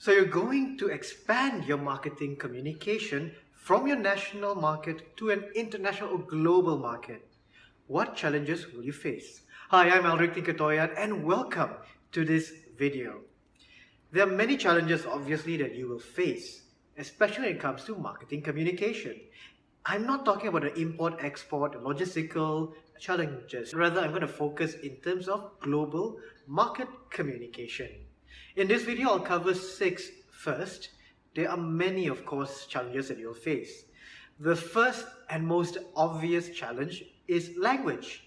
So you're going to expand your marketing communication from your national market to an international or global market. What challenges will you face? Hi, I'm Aldric Toyad and welcome to this video. There are many challenges obviously that you will face, especially when it comes to marketing communication. I'm not talking about the import-export logistical challenges. Rather, I'm going to focus in terms of global market communication. In this video, I'll cover 6 first. There are many, of course, challenges that you'll face. The first and most obvious challenge is language.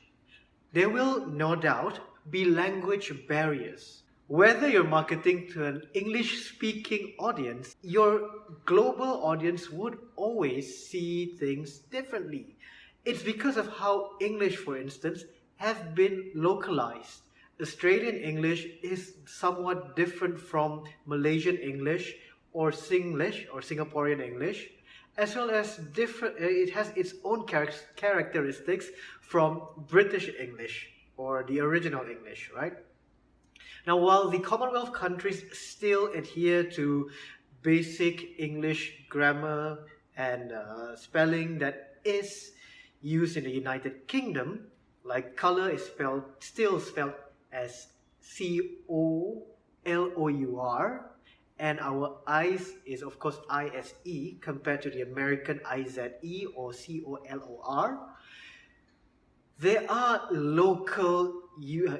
There will no doubt be language barriers. Whether you're marketing to an English-speaking audience, your global audience would always see things differently. It's because of how English, for instance, have been localized. Australian English is somewhat different from Malaysian English or Singlish or Singaporean English, as well as it has its own characteristics from British English or the original English, right? Now, while the Commonwealth countries still adhere to basic English grammar and spelling that is used in the United Kingdom, like colour is still spelled as C-O-L-O-U-R, and our eyes is of course I-S-E compared to the American I-Z-E or C-O-L-O-R. There are local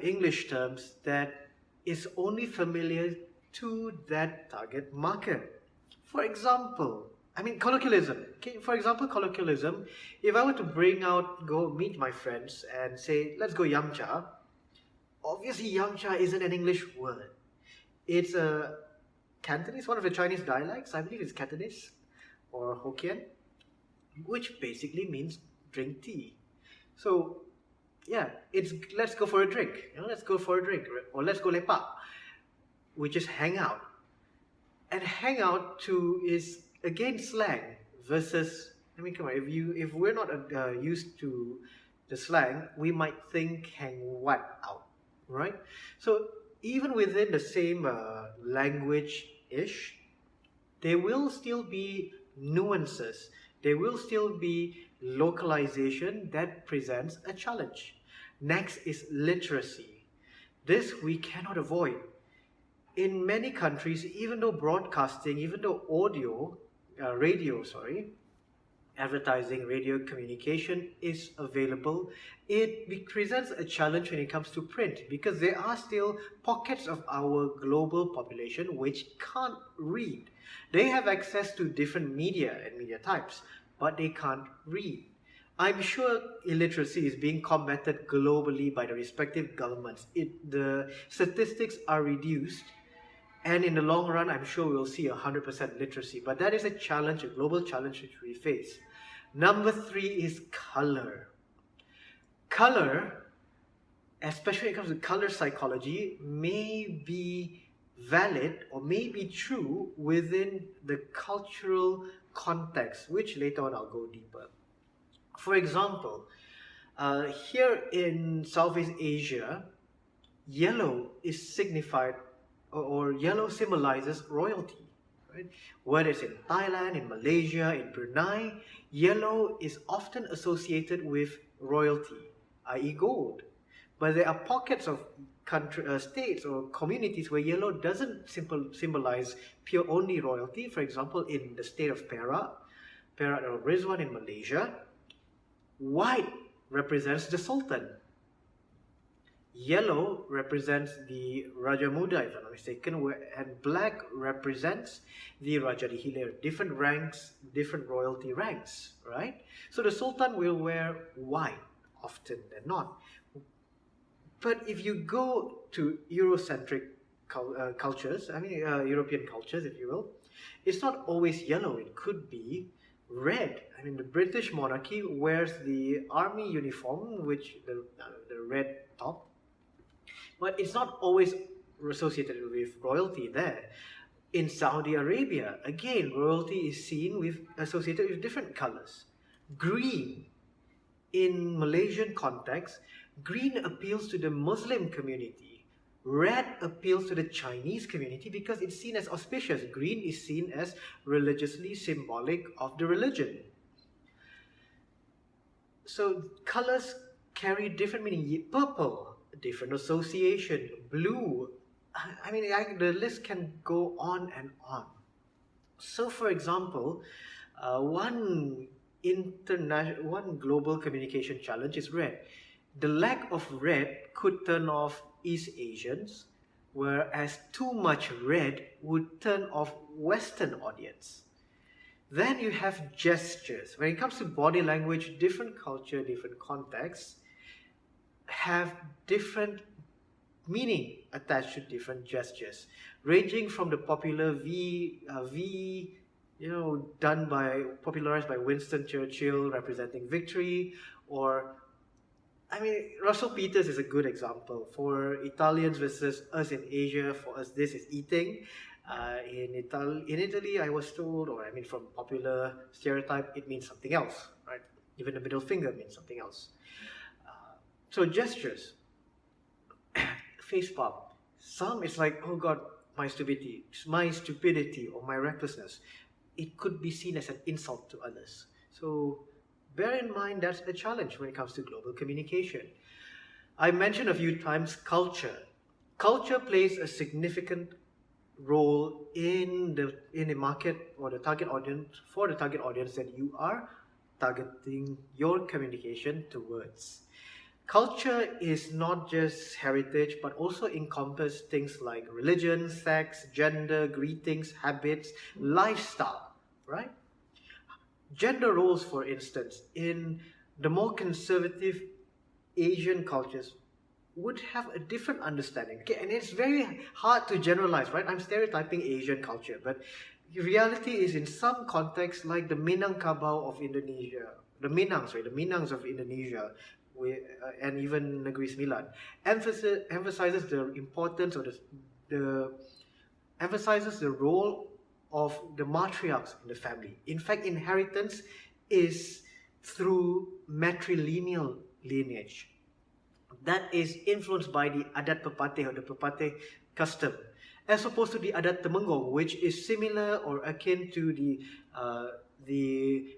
English terms that is only familiar to that target market. For example, colloquialism. Okay, for example, colloquialism, if I were to go meet my friends and say, let's go Yamcha, obviously Yamcha isn't an English word. It's a Cantonese, one of the Chinese dialects, I believe it's Cantonese or Hokkien, which basically means drink tea. So yeah, it's let's go for a drink. Let's go for a drink, or let's go lepak, which is hang out. And hang out too is again slang versus. Come on. If we're not used to the slang, we might think hang what out, right? So even within the same language-ish, there will still be nuances. There will still be localization that presents a challenge. Next is literacy. This we cannot avoid. In many countries, even though broadcasting, even though advertising, radio communication is available, it presents a challenge when it comes to print because there are still pockets of our global population which can't read. They have access to different media and media types, but they can't read. I'm sure illiteracy is being combated globally by the respective governments. The statistics are reduced, and in the long run, I'm sure we'll see 100% literacy. But that is a challenge, a global challenge which we face. Number 3 is color. Color, especially when it comes to color psychology, may be valid or may be true within the cultural context, which later on I'll go deeper. For example, here in Southeast Asia, yellow is signified, or yellow symbolizes royalty, right? Whether it's in Thailand, in Malaysia, in Brunei, yellow is often associated with royalty, i.e. gold. But there are pockets of states or communities where yellow doesn't symbolize pure only royalty. For example, in the state of Perak or Rizwan in Malaysia, white represents the Sultan. Yellow represents the Raja Muda, if I'm not mistaken, and black represents the Raja di Hilir. Different ranks, different royalty ranks, right? So the Sultan will wear white often than not. But if you go to Eurocentric cultures, European cultures, if you will, it's not always yellow. It could be red. The British monarchy wears the army uniform, which the red top, but it's not always associated with royalty there. In Saudi Arabia, again, royalty is associated with different colors. Green, in Malaysian context, green appeals to the Muslim community. Red appeals to the Chinese community because it's seen as auspicious. Green is seen as religiously symbolic of the religion. So colors carry different meaning. Purple, different association. Blue, I mean, the list can go on and on. So, for example, one global communication challenge is red. The lack of red could turn off East Asians, whereas too much red would turn off Western audience. Then you have gestures. When it comes to body language, different culture, different contexts have different meaning attached to different gestures, ranging from the popular V, popularized by Winston Churchill, representing victory, or I mean, Russell Peters is a good example. For Italians versus us in Asia, for us this is eating. In Italy, I was told, or I mean, from popular stereotype, it means something else, right? Even the middle finger means something else. So gestures, face palm. Some it's like, oh God, my stupidity, or my recklessness. It could be seen as an insult to others. So bear in mind that's a challenge when it comes to global communication. I mentioned a few times culture. Culture plays a significant role in the market or the target audience that you are targeting your communication towards. Culture is not just heritage, but also encompasses things like religion, sex, gender, greetings, habits, lifestyle, right? Gender roles, for instance, in the more conservative Asian cultures would have a different understanding. Okay, and it's very hard to generalize, right? I'm stereotyping Asian culture, but the reality is in some contexts, like the Minangkabau of Indonesia, the Minangs of Indonesia, and even Negeri Sembilan, emphasizes the importance or emphasizes the role of the matriarchs in the family. In fact, inheritance is through matrilineal lineage that is influenced by the adat pepatih or the pepatih custom, as opposed to the adat temenggung, which is similar or akin to the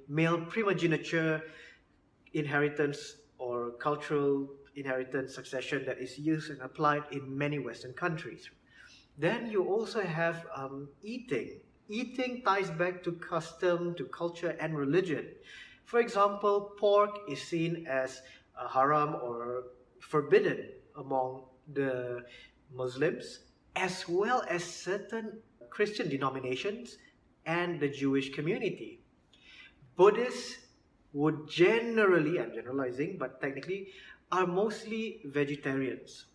male primogeniture inheritance or cultural inheritance succession that is used and applied in many Western countries. Then you also have eating. Eating ties back to custom, to culture and religion. For example, pork is seen as haram or forbidden among the Muslims, as well as certain Christian denominations and the Jewish community. Buddhists would generally, I'm generalizing, but technically, are mostly vegetarians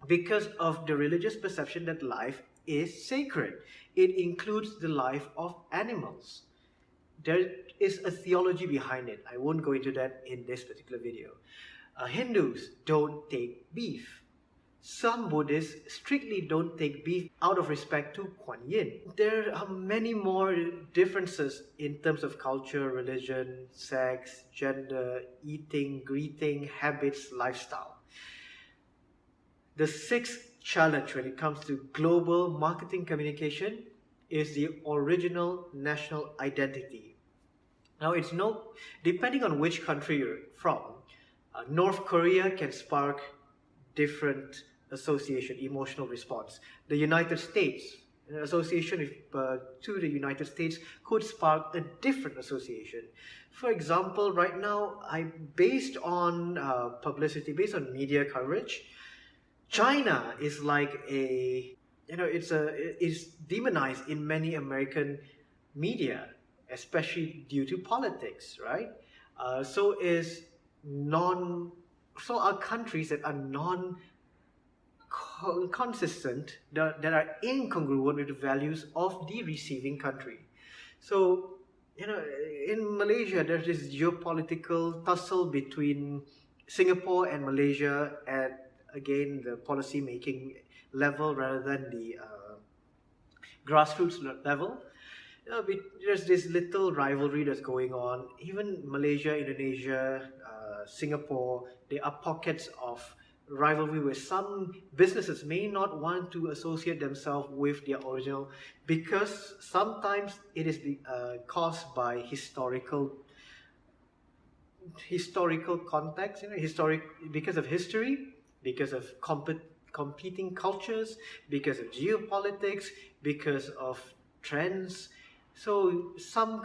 because of the religious perception that life is sacred. It includes the life of animals. There is a theology behind it. I won't go into that in this particular video. Hindus don't take beef. Some Buddhists strictly don't take beef out of respect to Kuan Yin. There are many more differences in terms of culture, religion, sex, gender, eating, greeting, habits, lifestyle. The sixth challenge when it comes to global marketing communication is the original national identity. Now, depending on which country you're from, North Korea can spark different association, emotional response. The United States, an association to the United States could spark a different association. For example, right now, based on publicity, based on media coverage, China is like it's demonized in many American media, especially due to politics, right? So are countries that are non-consistent, that are incongruent with the values of the receiving country. So, in Malaysia, there's this geopolitical tussle between Singapore and Malaysia at, again, the policy making level rather than the grassroots level. There's this little rivalry that's going on. Even Malaysia, Indonesia, Singapore, there are pockets of rivalry where some businesses may not want to associate themselves with their original, because sometimes it is caused by historical context, because of history, because of competing cultures, because of geopolitics, because of trends. So some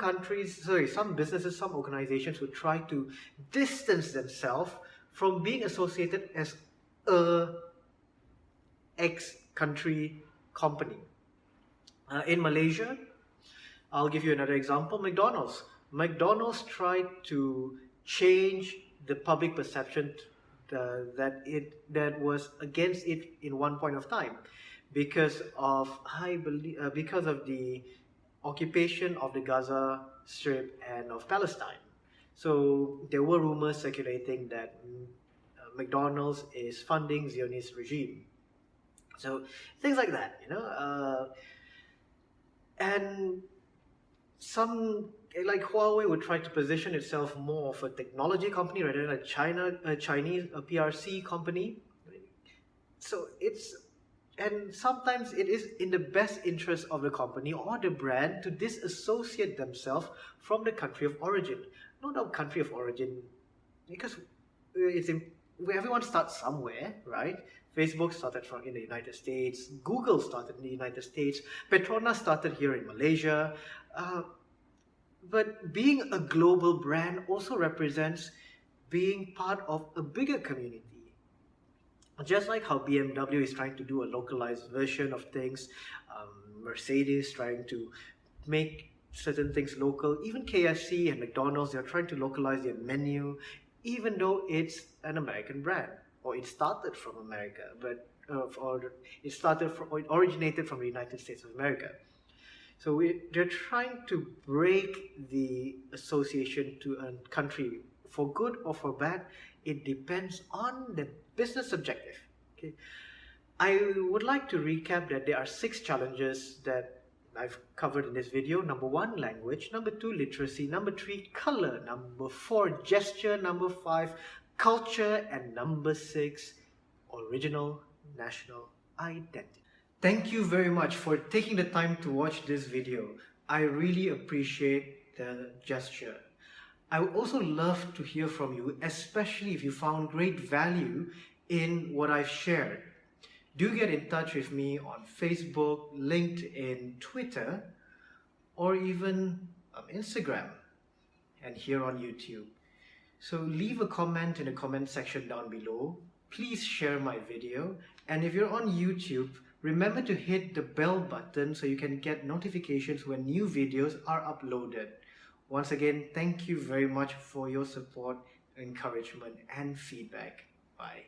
businesses, some organizations would try to distance themselves from being associated as a ex-country company. In Malaysia, I'll give you another example. McDonald's. McDonald's tried to change the public perception that was against it in one point of time, because of because of the occupation of the Gaza Strip and of Palestine. So there were rumors circulating that McDonald's is funding Zionist regime. So things like that, and some, like Huawei, would try to position itself more of a technology company rather than a Chinese PRC company. So and sometimes it is in the best interest of the company or the brand to disassociate themselves from the country of origin. No doubt country of origin, because everyone starts somewhere, right? Facebook started in the United States, Google started in the United States, Petronas started here in Malaysia. But being a global brand also represents being part of a bigger community. Just like how BMW is trying to do a localized version of things, Mercedes trying to make certain things local, even KFC and McDonald's, they're trying to localize their menu, even though it's an American brand, or it started from America, but or it originated from the United States of America. So they're trying to break the association to a country. For good or for bad, it depends on the business objective. Okay, I would like to recap that there are 6 challenges that I've covered in this video. Number 1, language. Number 2, literacy. Number 3, color. Number 4, gesture. Number 5, culture. And number 6, original national identity. Thank you very much for taking the time to watch this video. I really appreciate the gesture. I would also love to hear from you, especially if you found great value in what I've shared. Do get in touch with me on Facebook, LinkedIn, Twitter, or even Instagram, and here on YouTube. So leave a comment in the comment section down below. Please share my video, and if you're on YouTube, remember to hit the bell button so you can get notifications when new videos are uploaded. Once again, thank you very much for your support, encouragement, and feedback. Bye.